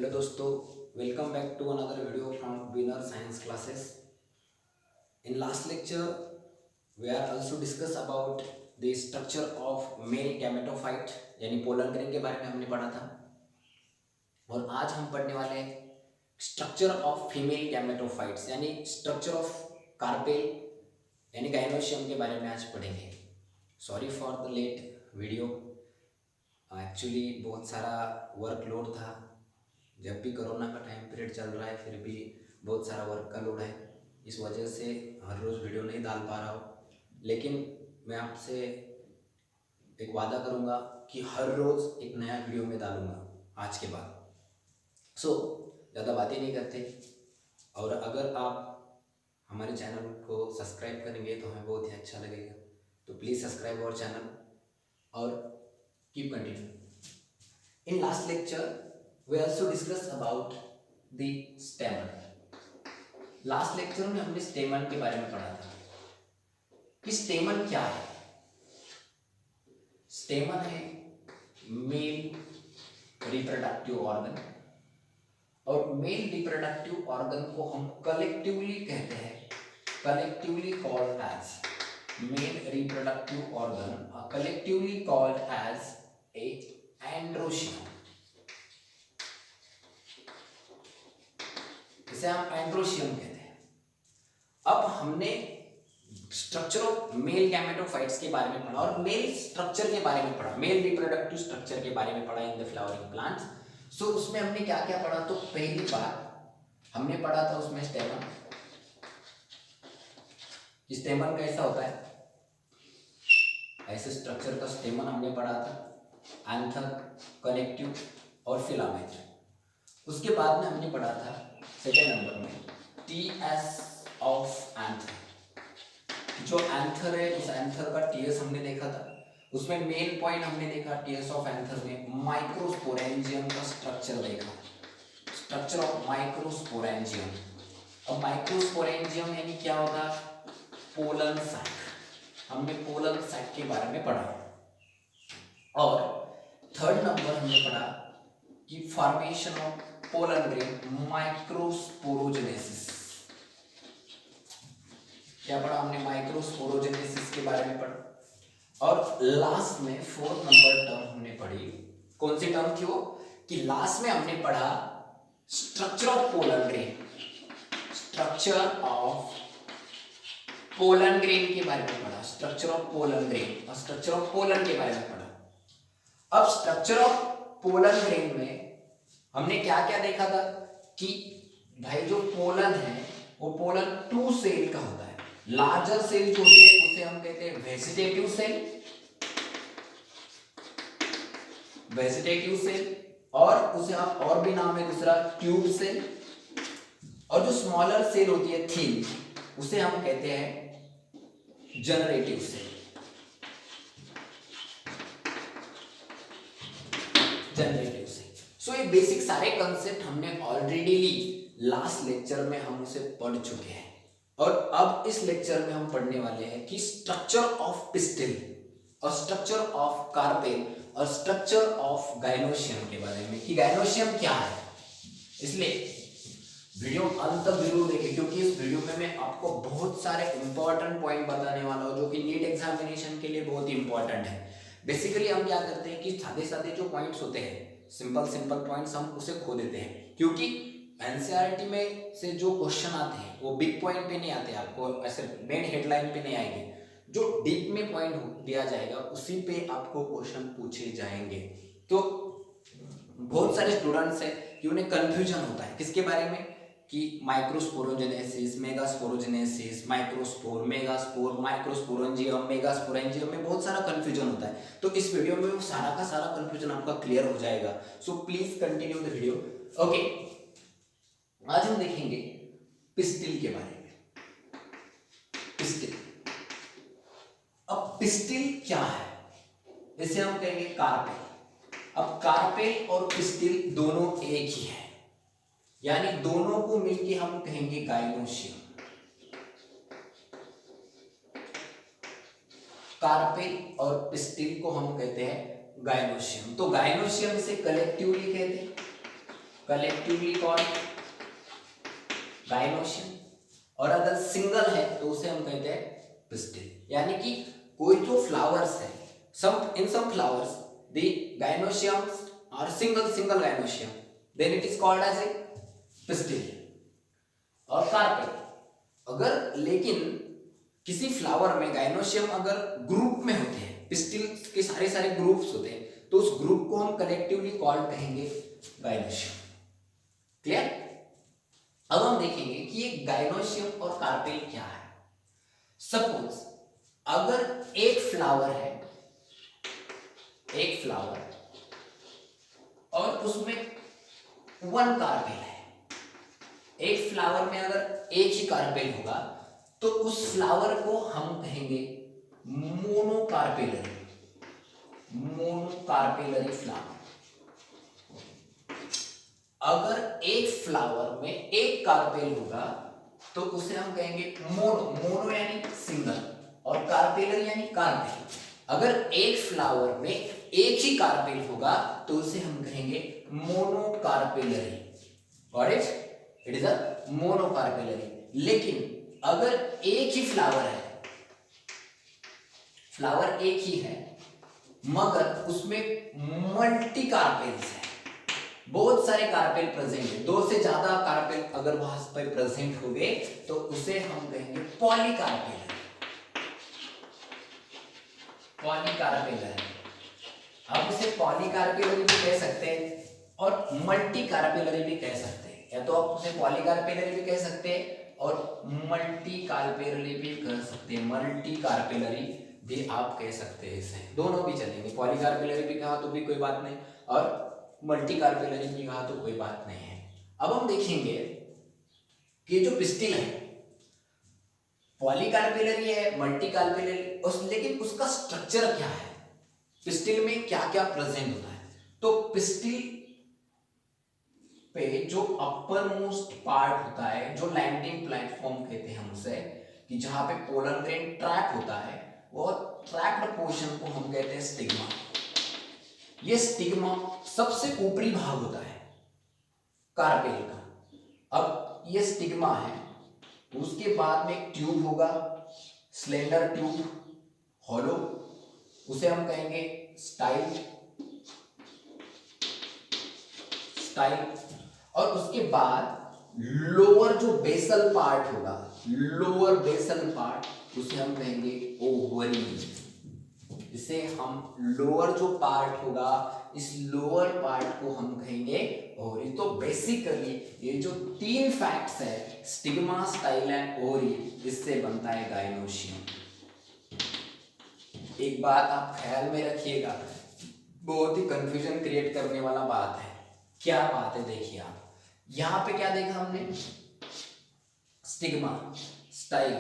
Hello दोस्तों, welcome back to another video from Winner Science Classes. In last lecture, we are also discuss about the structure of male gametophyte यानी pollen grain के बारे में हमने पढ़ा था. और आज हम पढ़ने वाले हैं स्ट्रक्चर ऑफ फीमेल गैमेटोफाइट्स यानी स्ट्रक्चर ऑफ कार्पेल यानी गाइनोशियम के बारे में आज पढ़ेंगे. Sorry for the late video. Actually बहुत सारा वर्कलोड था. जब भी कोरोना का टाइम पीरियड चल रहा है फिर भी बहुत सारा वर्क का लोड है. इस वजह से हर रोज़ वीडियो नहीं डाल पा रहा हूँ. लेकिन मैं आपसे एक वादा करूँगा कि हर रोज़ एक नया वीडियो में डालूँगा आज के बाद. ज़्यादा बातें नहीं करते. और अगर आप हमारे चैनल को सब्सक्राइब करेंगे तो हमें बहुत ही अच्छा लगेगा. तो प्लीज़ सब्सक्राइब आवर चैनल और keep continue. In last lecture we also discuss about the stamen. Last lecture में हमने स्टेमन के बारे में पढ़ा था कि स्टेमन क्या है. स्टेमन है मेल रिप्रोडक्टिव ऑर्गन. और मेल रिप्रोडक्टिव ऑर्गन को हम कलेक्टिवली कहते हैं, collectively called as male reproductive organ, collectively called as a androecium. इसे हम एंड्रोशियम कहते हैं. अब हमने स्ट्रक्चर ऑफ मेल गैमेटोफाइट्स के बारे में पढ़ा और मेल स्ट्रक्चर के बारे में पढ़ा, मेल रिप्रोडक्टिव स्ट्रक्चर के बारे में पढ़ा इन द फ्लावरिंग प्लांट्स. सो उसमें हमने क्या क्या पढ़ा. तो पहली बार हमने पढ़ा था उसमें स्टेमन. स्टेमन कैसा होता है, ऐसे स्ट्रक्चर का स्टेमन हमने पढ़ा था. एंथर, कनेक्टिव और फिलामेंट. उसके बाद में हमने पढ़ा था सेकेंड नंबर में टीएस ऑफ एंथर. जो एंथर है उस एंथर का टीएस हमने देखा था. उसमें मेन पॉइंट हमने देखा टीएस ऑफ एंथर में माइक्रोस्पोरेंजियम का स्ट्रक्चर देखा, स्ट्रक्चर ऑफ माइक्रोस्पोरेंजियम. अब माइक्रोस्पोरेंजियम यानी क्या होता है, पोलन सैक. हमने पोलन सैक के बारे में पढ़ा. और थर्ड नंबर हमने पढ़ा कि formation of pollen grain, microsporogenesis. क्या पढ़ा हमने, माइक्रोस्पोरोजेनेसिस के बारे में पढ़ा. और लास्ट में फोर्थ नंबर टर्म हमने पढ़ी. कौन सी टर्म थी वो, कि लास्ट में हमने पढ़ा structure of pollen grain, structure of pollen grain के बारे में पढ़ा, स्ट्रक्चर ऑफ पोलन ग्रेन और स्ट्रक्चर ऑफ पोलन के बारे में पढ़ा. अब स्ट्रक्चर ऑफ पोलन ग्रेन में हमने क्या क्या देखा था कि भाई जो पोलन है वो पोलन 2 सेल का होता है. लार्जर सेल जो होती है उसे हम कहते हैं वेजिटेटिव सेल, वेजिटेटिव सेल. और उसे हम और भी नाम है दूसरा ट्यूब सेल. और जो स्मॉलर सेल होती है थिन, उसे हम कहते हैं जनरेटिव सेल, जनरेटिव सेल. सो ये बेसिक सारे कंसेप्ट हमने ऑलरेडी लास्ट लेक्चर में हम उसे पढ़ चुके हैं. और अब इस लेक्चर में हम पढ़ने वाले हैं कि स्ट्रक्चर ऑफ पिस्टिल और स्ट्रक्चर ऑफ कार्पेल और स्ट्रक्चर ऑफ गाइनोशियम के बारे में, कि गाइनोशियम क्या है. इसलिए वीडियो अंत तक जरूर देखिए क्योंकि इस वीडियो में मैं आपको बहुत सारे इंपॉर्टेंट पॉइंट बताने वाला हूँ जो कि नीट एग्जामिनेशन के लिए बहुत ही इंपॉर्टेंट है. बेसिकली हम क्या करते हैं कि सादे सादे जो पॉइंट्स होते हैं, सिंपल सिंपल पॉइंट्स, हम उसे खो देते हैं. क्योंकि एनसीईआरटी में से जो क्वेश्चन आते हैं वो बिग पॉइंट पे नहीं आते, आपको ऐसे मेन हेडलाइन पे नहीं आएंगे. जो डीप में पॉइंट दिया जाएगा उसी पे आपको क्वेश्चन पूछे जाएंगे. तो बहुत सारे स्टूडेंट्स हैं कि उन्हें कंफ्यूजन होता है किसके बारे में, कि microsporogenesis, megasporogenesis, microspore, megaspore, microsporangium, megasporangium में बहुत सारा कंफ्यूजन होता है. तो इस वीडियो में सारा का सारा कंफ्यूजन आपका क्लियर हो जाएगा. So please continue the video. Okay, आज हम देखेंगे पिस्टिल के बारे में. पिस्टिल. अब पिस्टिल क्या है, इसे हम कहेंगे कार्पेल. अब कार्पेल और पिस्टिल दोनों एक ही है, यानी दोनों को मिलके हम कहेंगे गाइनोशियम. कार्पेल और पिस्टिल को हम कहते हैं गाइनोशियम. तो गाइनोशियम इसे कलेक्टिवली कहते हैं कलेक्टिवली कॉल्ड गाइनोशियम, और अगर सिंगल है तो उसे हम कहते हैं पिस्टिल। यानी कि कोई जो फ्लावर्स है, in some flowers the gynoeciums are single gynoecium, then it is called as a pistil और कार्पेल। अगर लेकिन किसी फ्लावर में गाइनोशियम अगर ग्रुप में होते हैं, पिस्टिल के सारे ग्रुप्स होते हैं, तो उस ग्रुप को हम कलेक्टिवली कॉल्ड कहेंगे गाइनोशियम। क्लियर? अब हम देखेंगे कि ये गाइनोशियम और कार्पेल क्या है। सपोज अगर एक फ्लावर है, एक फ्लावर और उसमें वन कार्पेल है, एक फ्लावर में अगर एक ही कार्पेल होगा तो उस फ्लावर को हम कहेंगे मोनोकार्पेलरी, मोनोकार्पेलरी फ्लावर। अगर एक फ्लावर में एक कार्पेल होगा तो उसे हम कहेंगे मोनो यानी सिंगल और कार्पेलर यानी कार्पेल। अगर एक फ्लावर में एक ही कार्पेल होगा तो उसे हम कहेंगे monocarpellary. Got it? It is a monocarpellary. लेकिन अगर एक ही फ्लावर है, फ्लावर एक ही है मगर उसमें मल्टी कार्पेल्स है, बहुत सारे कार्पेल प्रेजेंट है, दो से ज्यादा कार्पेल अगर वहां पर प्रेजेंट हो गए तो उसे हम कहेंगे पॉलीकार्पेलर। पॉलीकार्पेलर, अब उसे पॉलीकार्पेलरी भी कह सकते हैं और मल्टी कार्पेलरी भी कह सकते हैं, या तो आप उसे पॉलीकार्पेलरी भी कह सकते हैं और मल्टी कार्पेलरी भी कह सकते हैं, मल्टी कार्पेलरी भी आप कह सकते हैं। इसे दोनों भी चलेंगे, पॉलीकार्पेलरी भी कहा तो भी कोई बात नहीं और मल्टी कार्पेलरी भी कहा तो कोई बात नहीं है। अब हम देखेंगे कि जो पिस्टिल है पॉलीकार्पेलरी है, मल्टी कार्पेलरी, लेकिन उसका स्ट्रक्चर क्या है, पिस्टिल में क्या क्या प्रेजेंट होता है। तो पिस्टिल पे जो अपर मोस्ट पार्ट होता है, जो लैंडिंग प्लेटफॉर्म कहते हैं हम उसे, कि जहां पे पोलन ग्रेन ट्रैप होता है, वो ट्रैप्ड पोर्शन को हम कहते हैं स्टिग्मा। ये स्टिग्मा सबसे ऊपरी भाग होता है कार्पेल का। अब ये स्टिग्मा है, उसके बाद में एक ट्यूब होगा, स्लेंडर ट्यूब, हॉलो, उसे हम कहेंगे स्टाइल, और उसके बाद लोअर जो बेसल पार्ट होगा, लोअर बेसल पार्ट, उसे हम कहेंगे ओवरी। इसे हम लोअर जो पार्ट होगा, इस लोअर पार्ट को हम कहेंगे ओवरी। तो बेसिकली ये जो तीन फैक्ट्स है, स्टिग्मा, स्टाइल एंड ओवरी, इससे बनता है गाइनोशियम। एक बात आप ख्याल में रखिएगा, बहुत ही कंफ्यूजन क्रिएट करने वाला बात है। क्या बात है, देखिए आप यहां पे क्या देखा हमने, स्टिग्मा, स्टाइल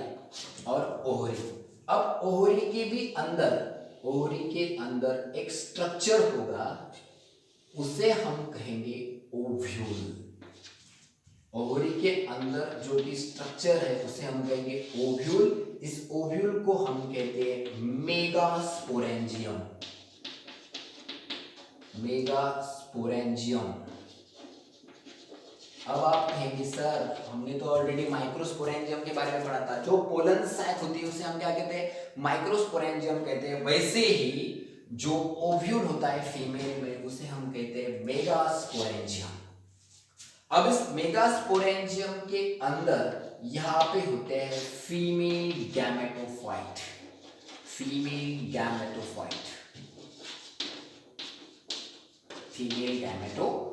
और ओवरी। अब ओवरी के भी अंदर, ओवरी के अंदर एक स्ट्रक्चर होगा, उसे हम कहेंगे ओव्यूल। ओवरी के अंदर जो भी स्ट्रक्चर है उसे हम कहेंगे ओव्यूल। इस ओव्यूल को हम कहते हैं मेगास्पोरेंजियम, मेगास्पोरेंजियम। अब आप कहेंगे सर हमने तो ऑलरेडी माइक्रोस्पोरेंजियम के बारे में पढ़ा था, जो पोलन सैक होती है उसे हम क्या कहते हैं, माइक्रोस्पोरेंजियम कहते हैं। वैसे ही जो ओव्यूल होता है फीमेल में, उसे हम कहते हैं मेगास्पोरेंजियम। अब इस मेगास्पोरेंजियम के अंदर यहाँ पे होते हैं female gametophyte, female gametophyte, female gametophyte.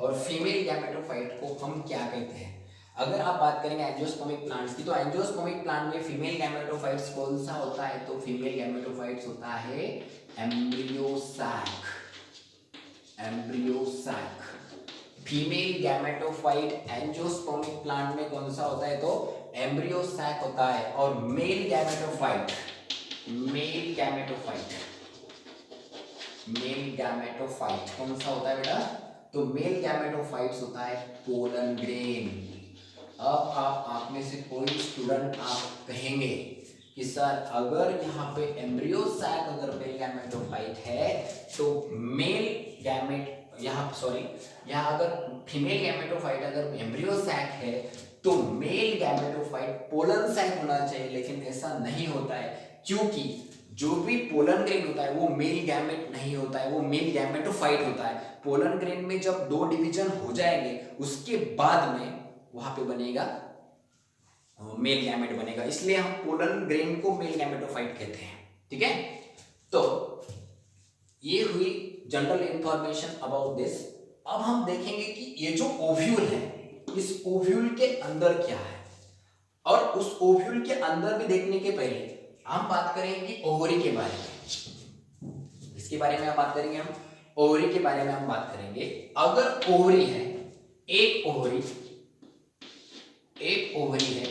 और फीमेल गैमेटोफाइट को हम क्या कहते हैं, अगर आप बात करेंगे एंजियोस्पर्मिक प्लांट्स की, तो एंजियोस्पर्मिक प्लांट में फीमेल गैमेटोफाइट्स कौन सा होता है, तो फीमेल गैमेटोफाइट्स होता है embryo sac, embryo sac. Female gametophyte angiospermic plant में कौन सा होता है, तो एम्ब्रियो सैक होता है। और male gametophyte, male gametophyte, male gametophyte कौन सा होता है बेटा, तो मेल गैमेटोफाइट्स होता है पोलन ग्रेन। अब आप में से कोई स्टूडेंट आप कहेंगे कि सर अगर यहाँ पे एम्ब्रियो सैक अगर मेल गैमेटोफाइट है तो मेल गैमेट यहाँ अगर फीमेल गैमेटोफाइट अगर एम्ब्रियो सैक है तो मेल गैमेटोफाइट पोलन सैक होना चाहिए, लेकिन ऐसा नहीं होता है क्योंकि जो भी पोलन ग्रेन होता है वो मेल गैमेट नहीं होता है, वो मेल गैमेटोफाइट होता है। पोलन ग्रेन में जब 2 डिवीजन हो जाएंगे उसके बाद में वहां पे बनेगा मेल गैमेट बनेगा, इसलिए हम पोलन ग्रेन को मेल गैमेटोफाइट कहते हैं। ठीक है, तो ये हुई जनरल इंफॉर्मेशन अबाउट दिस। अब हम देखेंगे कि ये जो ओव्यूल है इस ओव्यूल के अंदर क्या है, और उस ओव्यूल के अंदर भी देखने के पहले हम बात करेंगे ओवरी के बारे में। इसके बारे में हम बात करेंगे, हम ओवरी के बारे में हम बात करेंगे। अगर ओवरी है, एक ओवरी है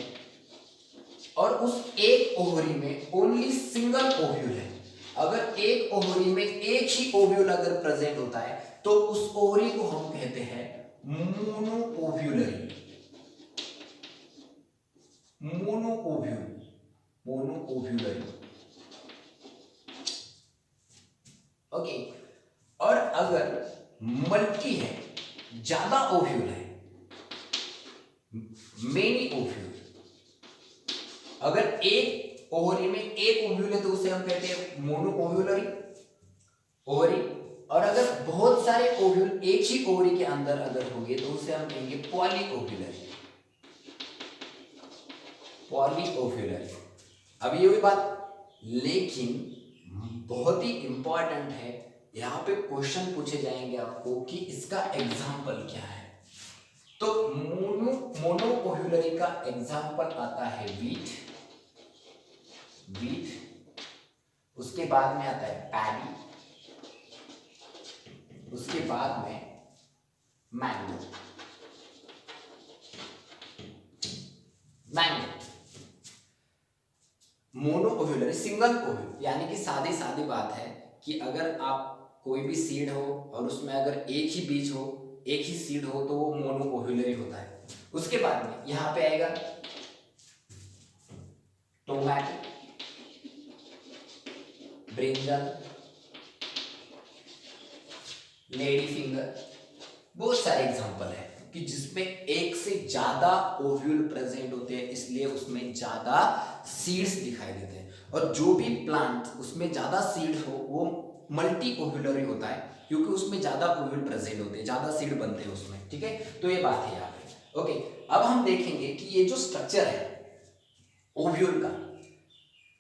और उस एक ओवरी में ओनली सिंगल ओव्यूल है, अगर एक ओवरी में एक ही ओव्यूल अगर प्रेजेंट होता है तो उस ओवरी को हम कहते हैं मोनोओव्यूलरी। ओके, और अगर मल्टी है, ज्यादा ओव्यूल है, मेनी ओव्यूल, अगर एक ओवरी में एक ओव्यूल है तो उसे हम कहते हैं मोनोओव्यूलरी ओवरी, और अगर बहुत सारे ओव्यूल एक ही ओवरी के अंदर अगर होंगे तो उसे हम कहेंगे पॉलीओव्यूलरी। अब ये हुई बात, लेकिन बहुत ही इंपॉर्टेंट है, यहाँ पे क्वेश्चन पूछे जाएंगे आपको कि इसका एग्जाम्पल क्या है। तो मोनोओव्यूलरी का एग्जाम्पल आता है वीट, उसके बाद में आता है पैडी, उसके बाद में मैंगो। मोनोओव्यूलरी सिंगल ओव्यूल, यानी कि सादी बात है कि अगर आप कोई भी सीड हो और उसमें अगर एक ही बीज हो, एक ही सीड हो, तो वो मोनोओव्यूलरी होता है। उसके बाद में यहां पे आएगा टोमेटो, ब्रिंजल, लेडी फिंगर, बहुत सारे एग्जांपल है कि जिसमें एक से ज्यादा ओव्यूल प्रेजेंट होते हैं, इसलिए उसमें ज्यादा सीड्स दिखाई देते हैं। और जो भी प्लांट उसमें ज्यादा सीड हो वो मल्टी ओव्यूलरी होता है, क्योंकि उसमें ज्यादा ओव्यूल प्रेजेंट होते हैं, ज्यादा सीड बनते हैं उसमें। ठीक है, तो ये बात है यहाँ पे। ओके, अब हम देखेंगे कि ये जो स्ट्रक्चर है ओव्यूल का,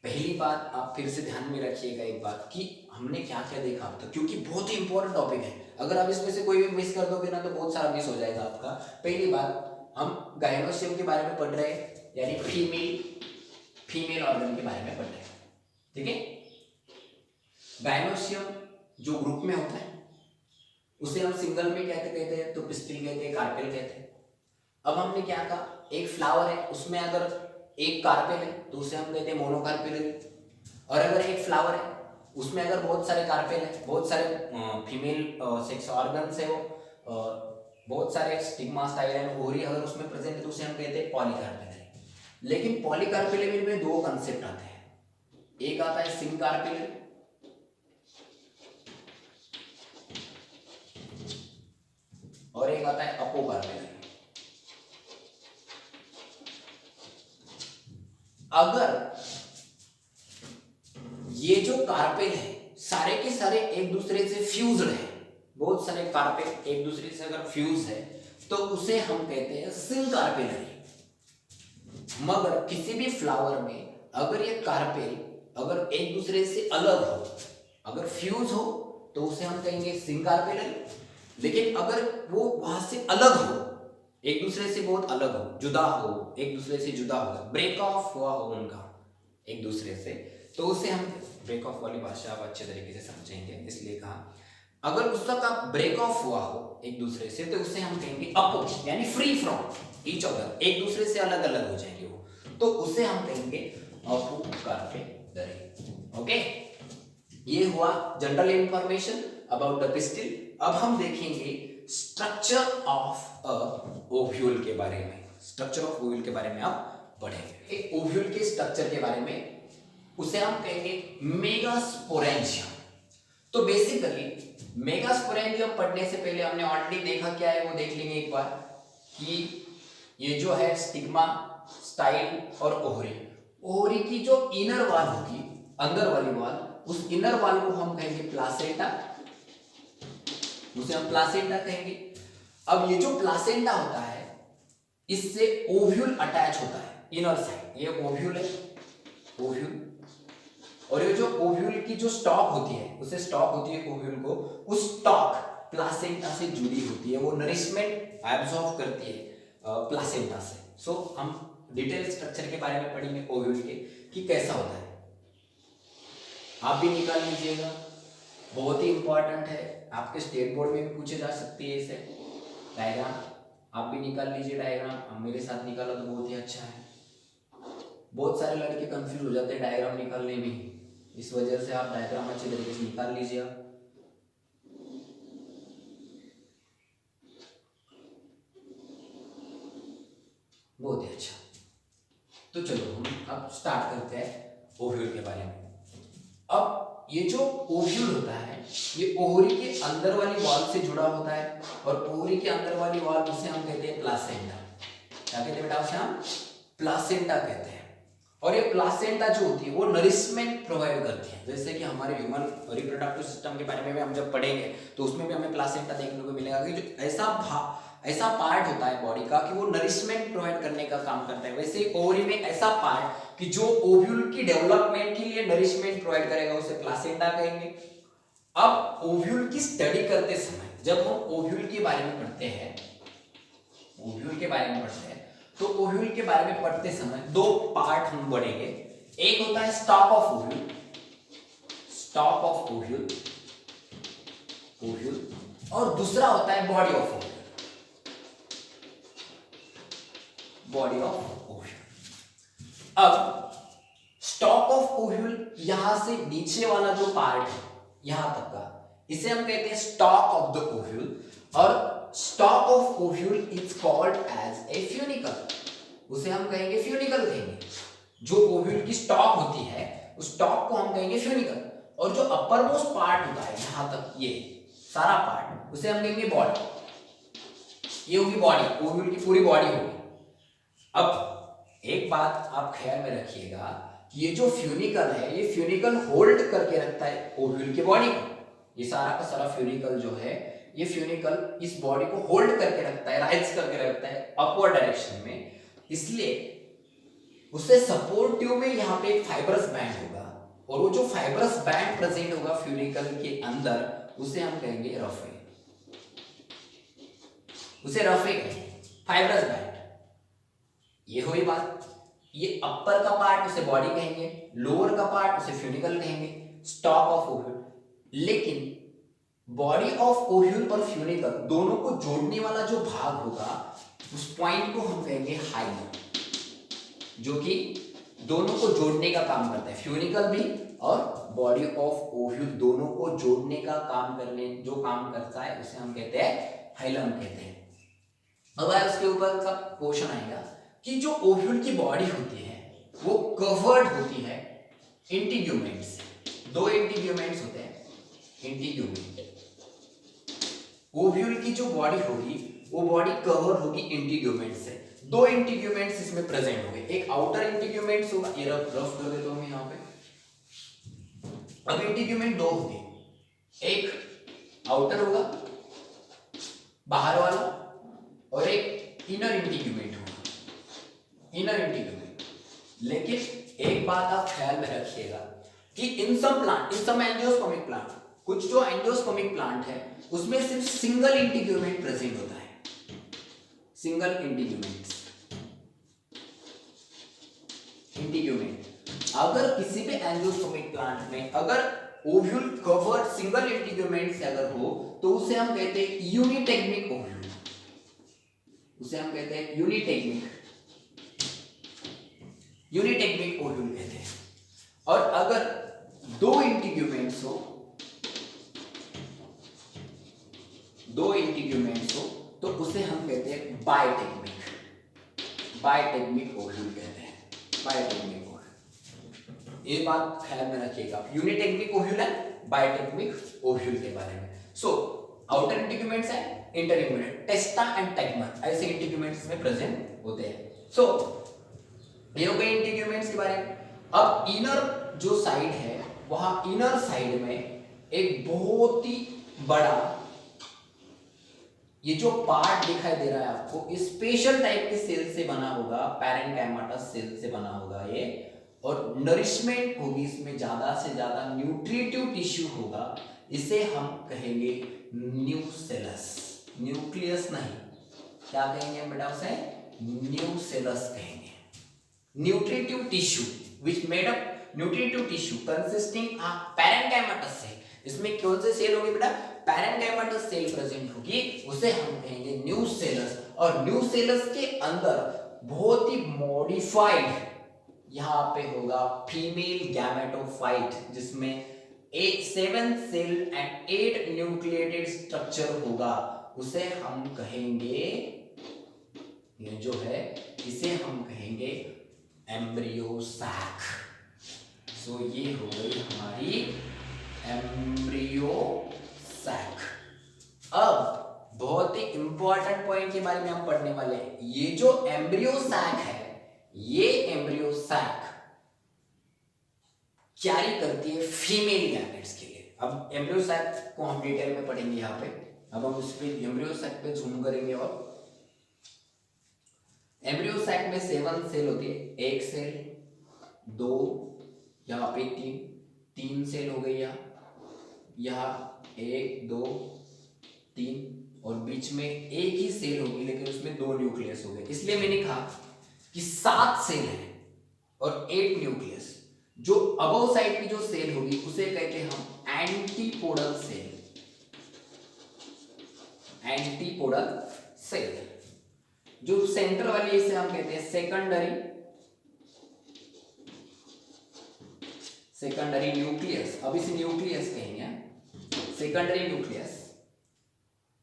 पहली बात आप फिर से ध्यान में रखिएगा एक बात कि हमने क्या क्या देखा अब तक, क्योंकि बहुत ही इंपॉर्टेंट टॉपिक है। अगर आप इसमें से कोई भी मिस कर दोगे ना तो बहुत सारा मिस हो जाएगा आपका। पहली बात, हम गायनोस्टियम के बारे में पढ़ रहे हैं, यानी फीमेल ऑर्गन के बारे में पढ़ रहे हैं। ठीक है, गायनोस्टियम जो ग्रुप में होता है उसे हम सिंगल में कहते हैं तो पिस्टिल कहते हैं, कार्पेल कहते हैं। अब हमने क्या कहा, एक फ्लावर है उसमें अगर एक कार्पेल है तो उसे हम कहते हैं मोनोकार्पेलरी, और अगर एक फ्लावर है उसमें अगर बहुत सारे कार्पेल है, बहुत सारे फीमेल सेक्स ऑर्गन्स है, वो बहुत सारे स्टिग्मा, स्टाइलम, ओवरी अगर उसमें प्रेजेंट है तो उसे हम कहते हैं पॉलीकार्पेलरी। लेकिन पॉलीकार्पेलरी में दो कंसेप्ट आते हैं, एक आता है सिंकार्पेलरी और एक आता है अपोकार्पेलरी। अगर ये जो कार्पेल है सारे के सारे एक दूसरे से फ्यूज्ड है, बहुत सारे कार्पेल एक दूसरे से अगर फ्यूज है तो उसे हम कहते हैं सिंकार्पेलरी। मगर किसी भी फ्लावर में अगर ये कार्पेल अगर एक दूसरे से अलग हो, अगर फ्यूज हो तो उसे हम कहेंगे सिंकार्पेलरी। लेकिन अगर वो वहां से अलग हो, एक दूसरे से बहुत अलग हो, जुदा हो, एक दूसरे से जुदा हो, ब्रेक ऑफ हुआ हो उनका एक दूसरे से, तो उसे हम, ब्रेक ऑफ वाली भाषा आप अच्छे तरीके से समझेंगे इसलिए कहा, अगर उसका ब्रेक ऑफ हुआ हो एक दूसरे से तो उसे हम कहेंगे अपो, यानी फ्री फ्रॉम ईच अदर, एक दूसरे से अलग अलग हो जाएंगे वो, तो उसे हम कहेंगे अपोकार्पेलरी। ओके, ये हुआ general information about the pistil. अब हम देखेंगे स्ट्रक्चर ऑफ अ ओव्यूल के बारे में। स्ट्रक्चर ऑफ ओव्यूल के बारे में आप पढ़ेंगे। ओव्यूल के स्ट्रक्चर के बारे में उसे हम कहेंगे मेगास्पोरेंजियम। तो बेसिकली मेगास्पोरेंजियम पढ़ने से पहले हमने ऑलरेडी देखा क्या है वो देख लेंगे एक बार कि ये जो है स्टिग्मा, स्टाइल और ओहरी। ओहरी की जो इनर वॉल होगी, अंदर वाली वॉल, उस इनर वॉल को हम कहेंगे प्लासेंटा, उसे हम प्लासेंटा कहेंगे। अब ये जो प्लासेंटा होता है इससे ओव्यूल अटैच होता है इनर साइड, ये ओव्यूल है, ओव्यूल। और ये जो ओव्यूल की जो स्टॉक होती है, उसे स्टॉक होती है ओव्यूल को, उस स्टॉक प्लासेंटा से जुड़ी होती है, वो नरिशमेंट एब्जॉर्ब करती है प्लासेंटा से। सो हम डिटेल स्ट्रक्चर के बारे में पढ़ेंगे ओव्यूल के कि कैसा होता है। आप भी निकाल लीजिएगा, बहुत ही इंपॉर्टेंट है, आपके स्टेट बोर्ड में भी पूछे जा सकती है इसे। डायग्राम आप भी निकाल लीजिए, डायग्राम आप मेरे साथ निकाला तो बहुत ही अच्छा है। बहुत सारे लड़के कंफ्यूज हो जाते हैं डायग्राम निकालने में, इस वजह से आप डायग्राम अच्छे तरीके से निकाल लीजिए। बहुत ही अच्छा। तो चलो हम अब स्टार्ट करते हैं ओव्यूल के बारे में। अब ये जो ओव्यूल होता है ये ओवरी के अंदर वाली वॉल से जुड़ा होता है, और ओवरी के अंदर वाली वॉल उसे हम कहते हैं प्लासेंटा। क्या कहते हैं बेटा, उसे हम प्लासेंटा कहते हैं। और ये प्लासेंटा जो होती है वो नरिशमेंट प्रोवाइड करती है, जैसे कि हमारे ह्यूमन रिप्रोडक्टिव सिस्टम के बारे में भी हम जब पढ़ेंगे तो उसमें भी हमें प्लासेंटा देखने को मिलेगा कि जो ऐसा पार्ट होता है बॉडी का कि वो नरिशमेंट प्रोवाइड करने का काम करता है। वैसे ओवरी में ऐसा पार्ट कि जो ओव्यूल की डेवलपमेंट के लिए नरिशमेंट प्रोवाइड करेगा उसे प्लासेंटा कहेंगे। अब ओव्यूल की स्टडी करते समय जब हम ओव्यूल के बारे में पढ़ते हैं, ओव्यूल के बारे में पढ़ते हैं तो ओव्यूल के बारे में पढ़ते समय दो पार्ट हम पढ़ेंगे। एक होता है stock of ovule, stock of ovule, ovule, और दूसरा होता है body of ovule, body of ovule. अब स्टॉक ऑफ ओव्यूल यहां से नीचे वाला जो पार्ट है यहां तक का, इसे हम कहते हैं स्टॉक ऑफ द ओव्यूल, और stalk of ovule is called as a funicle, उसे हम कहेंगे फ्यूनिकल कहेंगे। जो ओव्यूल की स्टॉक होती है उस स्टॉक को हम कहेंगे फ्यूनिकल, और जो अपर मोस्ट पार्ट होता है यहां तक ये सारा पार्ट उसे हम कहेंगे बॉडी। ये होगी बॉडी, ओव्यूल की पूरी बॉडी होगी। अब एक बात आप ख्याल में रखिएगा कि ये जो फ्यूनिकल है ये फ्यूनिकल होल्ड करके रखता है ओव्यूल की बॉडी को। ये सारा का सारा फ्यूनिकल जो है ये फ्यूनिकल इस बॉडी को होल्ड करके रखता है, राइज करके रखता है अपवर्ड डायरेक्शन में, इसलिए उससे सपोर्टिव में यहाँ पे एक फाइब्रस बैंड होगा, और वो जो फाइब्रस बैंड प्रेजेंट होगा फ्यूनिकल के अंदर उसे हम कहेंगे रफे, उसे रफे कहेंगे, फाइब्रस बैंड। ये हुई बात। ये अपर का पार्ट उसे बॉडी कहेंगे, लोअर का पार्ट उसे फ्यूनिकल कहेंगे, स्टॉक ऑफ ओव्यूल। लेकिन बॉडी ऑफ ओव्यूल और फ्यूनिकल दोनों को जोड़ने वाला जो भाग होगा उस पॉइंट को हम कहेंगे हाइलम, जो कि दोनों को जोड़ने का काम करता है, फ्यूनिकल भी और बॉडी ऑफ ओव्यूल दोनों को जोड़ने का काम करने जो काम करता है उसे हम कहते हैं हाइलम कहते हैं। अब उसके ऊपर का क्वेश्चन आएगा कि जो ओव्यूल की बॉडी होती है वो कवर्ड होती है इंटीग्यूमेंट से। दो इंटीग्यूमेंट्स होते हैं, इंटीग्यूमेंट। ओव्यूल की जो बॉडी होगी वो बॉडी कवर होगी इंटीग्यूमेंट से। दो इंटीग्यूमेंट्स इसमें प्रेजेंट होंगे, एक आउटर इंटीग्यूमेंट्स होगा, ये रफ कर देता हूं मैं यहां पे। अब इंटीग्यूमेंट दो होंगे, एक आउटर होगा बाहर वाला, और एक इनर इंटीग्यूमेंट होगा, इनर इंटीग्यूमेंट। लेकिन एक बात आप ख्याल में रखिएगा कि इन सम प्लांट, इन सम एंजियोस्पर्मिक प्लांट, कुछ जो एंजियोस्पर्मिक प्लांट है उसमें सिर्फ सिंगल इंटीग्यूमेंट प्रेजेंट होता है, सिंगल इंटीग्यूमेंट। अगर किसी भी एंजियोस्पर्मिक प्लांट में अगर ओव्यूल कवर्ड सिंगल इंटीग्यूमेंट से अगर हो तो उसे हम कहते हैं यूनिटेग्मिक ओव्यूल, उसे हम कहते हैं यूनिटेग्मिक ओव्यूल कहते हैं। और अगर दो इंटीग्यूमेंट्स हो, दो इंटीग्यूमेंट्स हो तो उसे हम कहते हैं बायटेग्मिक ओव्यूल कहते हैं, बायटेग्मिक ओव्यूल। ये बात ख्याल में रखिएगा, यूनिटेग्मिक ओव्यूल है, बायोटिपिक ओव्यूल के बारे में। सो आउटर इंटीग्यूमेंट्स है, इंटर इंटीग्यूमेंट, टेस्टा एंड टेगमा ऐसे इंटीग्यूमेंट्स में प्रेजेंट होते हैं। सो ये हो गए इंटीग्यूमेंट्स के बारे में। अब इनर जो साइड है, वहां इनर साइड में एक बहुत ही बड़ा ये जो पार्ट दिखाई दे रहा है आपको, स्पेशल टाइप के सेल से बना होगा, पैरेन्काइमाटस सेल से बना होगा ये, और नरिशमेंट होगी इसमें, ज्यादा से ज्यादा न्यूट्रिटिव टिश्यू होगा, इसे हम कहेंगे न्यूसेलस। न्यूक्लियस नहीं, क्या कहेंगे बेटा उसे? न्यूसेलस कहेंगे। Nutritive tissue which made up nutritive tissue consisting of parenchymatous cell, इसमें कौन से सेल होंगे बेटा? पैरेन्काइमाटस सेल प्रेजेंट होगी, उसे हम कहेंगे न्यूसेलस। और न्यूसेलस के अंदर बहुत ही मॉडिफाइड यहां पे होगा फीमेल गैमेटोफाइट, जिसमें 7 सेल एंड 8 न्यूक्लिएटेड स्ट्रक्चर होगा, उसे हम कहेंगे, ये जो है इसे हम कहेंगे एम्ब्रियो सैक। सो ये हो गई हमारी एम्ब्रियो सैक। अब बहुत ही इंपॉर्टेंट पॉइंट के बारे में हम पढ़ने वाले हैं। ये जो एम्ब्रियो सैक है, ये एम्ब्रियो सैक कैरी करती है फीमेल गैमेट्स के लिए। अब एम्ब्रियो सैक को हम डिटेल में पढ़ेंगे यहाँ पे। अब हम उस पे एम्ब्रियो सैक पे जूम करेंगे। और एम्ब्रियो सैक में 7 सेल होती है, 1 सेल, 2, यहाँ पे 3 सेल हो गई, यहाँ 1, 2, 3, और बीच में एक ही सेल होगी, लेकिन उसमें 2 न्यूक्लियस हो गए। इसलिए मैंने कहा कि 7 सेल है और 8 न्यूक्लियस। जो अबव साइड की जो सेल होगी उसे कहते हैं हम एंटीपोडल सेल। Antipodal cell. जो सेंटर वाली इसे हम कहते हैं सेकेंडरी न्यूक्लियस। अब इसे न्यूक्लियस कहेंगे, सेकेंडरी न्यूक्लियस।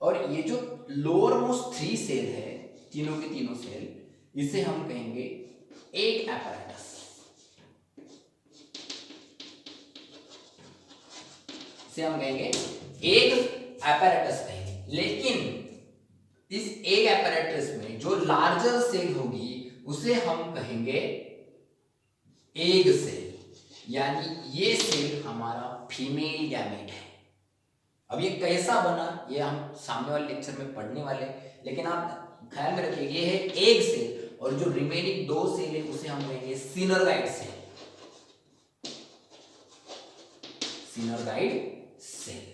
और ये जो लोअर मोस्ट 3 सेल है, तीनों के तीनों सेल, इसे हम कहेंगे एग apparatus। इसे हम कहेंगे एग apparatus कहेंगे। लेकिन इस एग apparatus में जो लार्जर सेल होगी उसे हम कहेंगे एग सेल, यानी ये सेल हमारा फीमेल गैमेट है। अब ये कैसा बना, ये हम सामने वाले लेक्चर में पढ़ने वाले हैं, लेकिन आप ख्याल में रखिए ये है एग सेल, और जो रिमेनिंग 2 सेल है उसे हम कहेंगे सिनरगाइड सेल। सिनरगाइड सेल।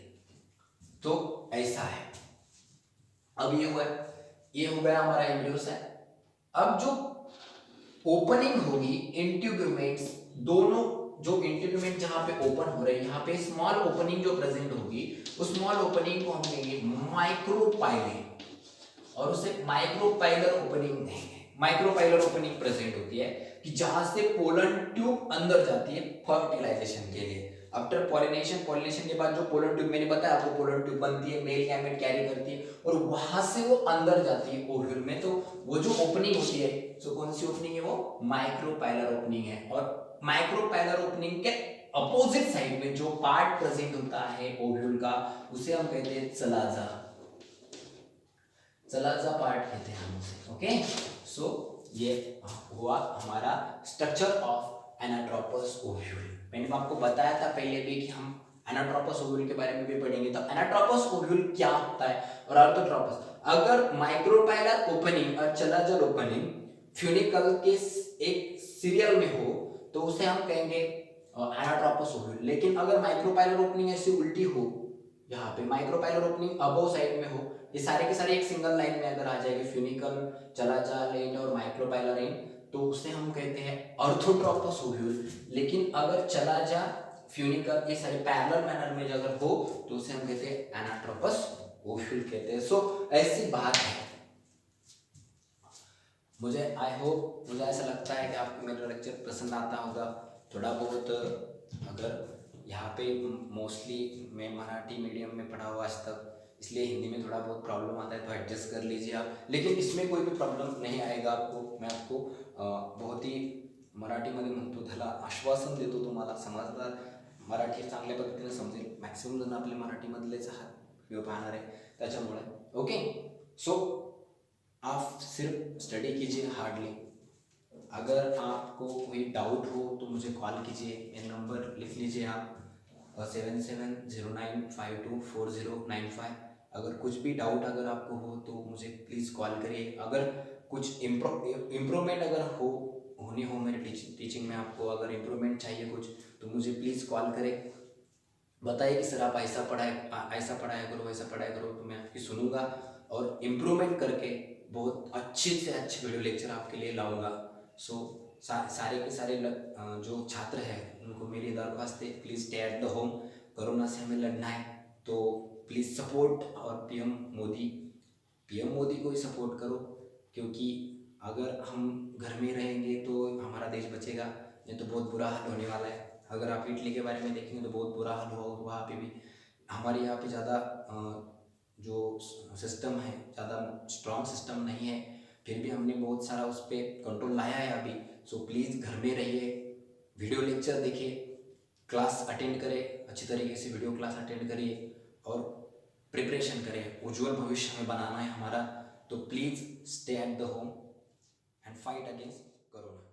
तो ऐसा है। अब ये हो गया हमारा एम्ब्रियो सैक। अब जो ओपनिंग होगी इंटीग्यूमेंट्स, दोनों जो इंटीग्यूमेंट जहां पे ओपन हो रहे हैं, यहाँ पे स्मॉल ओपनिंग जो प्रेजेंट होगी, उस स्मॉल ओपनिंग को हम कहेंगे माइक्रोपाइले, और उसे माइक्रोपाइलर ओपनिंग कहेंगे। माइक्रोपाइलर ओपनिंग प्रेजेंट होती है कि जहां से पोलन ट्यूब अंदर जाती है फर्टिलाइजेशन के लिए। आफ्टर पॉलिनेशन के बाद जो पोलन ट्यूब, मैंने बताया आपको, पोलन ट्यूब बनती है, मेल गैमेट कैरी करती है, और वहां से वो अंदर जाती है ओव्यूल में। तो वो जो ओपनिंग होती है, तो कौन सी ओपनिंग है? वो माइक्रोपाइलर ओपनिंग है। और माइक्रोपाइलर ओपनिंग के अपोजिट साइड में जो पार्ट प्रेजेंट होता है ओव्यूल का, उसे हम कहते हैं चलाजा। चलाजा पार्ट कहते हैं हम उसे। ओके, सो ये हुआ हमारा स्ट्रक्चर ऑफ एनाट्रोपस ओव्यूल। मैंने आपको बताया था पहले भी कि हम एनाट्रोपस ओव्यूल के बारे में भी पढ़ेंगे। तो एनाट्रोपस ओव्यूल क्या होता है और ऑर्थोट्रोपस, अगर माइक्रोपाइलर ओपनिंग और चलाजल ओपनिंग फ्यूनिकल के एक सीरियल में हो तो उसे हम कहेंगे एनाट्रोपस ओव्यूल। लेकिन अगर माइक्रोपाइलर ओपनिंग ऐसी उल्टी हो, यहाँ पे माइक्रोपाइलर ओपनिंग अबव साइड में हो, ये सारे के सारे एक सिंगल लाइन में अगर आ जाएगी, फ्यूनिकल, चलाजा एंड और माइक्रोपाइलर एंड, तो उसे हम कहते हैं ऑर्थोट्रोपस ओव्यूल। लेकिन अगर चलाजा, फ्यूनिकल ये सारे पैरेलल मैनर में अगर हो तो उसे हम कहते हैं एनाट्रोपस ओव्यूल कहते हैं। सो ऐसी बात है। मुझे ऐसा लगता है कि आपको मेरा लेक्चर पसंद आता होगा। थोड़ा बहुत अगर यहाँ पे मोस्टली मैं मराठी मीडियम में पढ़ा हुआ आज तक, इसलिए हिंदी में थोड़ा बहुत प्रॉब्लम आता है, तो एडजस्ट कर लीजिए आप। लेकिन इसमें कोई भी प्रॉब्लम नहीं आएगा आपको। मैं आपको बहुत ही मराठीमध्ये म्हणतो त्याला आश्वासन देतो तुम्हाला, समजदार मराठी चांगल्या पद्धतीने समजेल. मॅक्सिमम जण आपले मराठीमधलेच हा व्हिडिओ पाहणार आहे त्याच्यामुळे. ओके, सो आप सिर्फ स्टडी कीजिए हार्डली. अगर आपको कोई डाउट हो तो मुझे कॉल कीजिए. ये नंबर लिख लीजिए आप 7709524095. अगर कुछ भी डाउट अगर आपको हो तो मुझे प्लीज़ कॉल करिए. अगर कुछ इम्प्रूवमेंट अगर होनी हो मेरे टीचिंग में, आपको अगर इम्प्रूवमेंट चाहिए कुछ, तो मुझे प्लीज़ कॉल करें. बताइए कि सर आप ऐसा पढ़ाया करो, वैसा पढ़ाया करो, तो मैं आपकी सुनूंगा और इम्प्रूवमेंट करके बहुत अच्छे से अच्छे वीडियो लेक्चर आपके लिए लाऊंगा. सो सारे के सारे जो छात्र हैं उनको मेरी दरख्वास्त है, please stay at the home. Corona से हमें लड़ना है, तो प्लीज़ सपोर्ट और पीएम मोदी को ही सपोर्ट करो, क्योंकि अगर हम घर में रहेंगे तो हमारा देश बचेगा, नहीं तो बहुत बुरा हाल होने वाला है. अगर आप इटली के बारे में देखेंगे तो बहुत बुरा हाल हुआ वहाँ पे भी. हमारे यहाँ पे ज़्यादा जो सिस्टम है ज़्यादा स्ट्रॉन्ग सिस्टम नहीं है, फिर भी हमने बहुत सारा उस पर कंट्रोल लाया है अभी. सो प्लीज़ घर में रहिए, वीडियो लेक्चर देखिए, क्लास अटेंड करें, अच्छी तरीके से वीडियो क्लास अटेंड करिए और प्रिपरेशन करें. उज्जवल भविष्य हमें बनाना है हमारा. तो please stay at the home and fight against corona.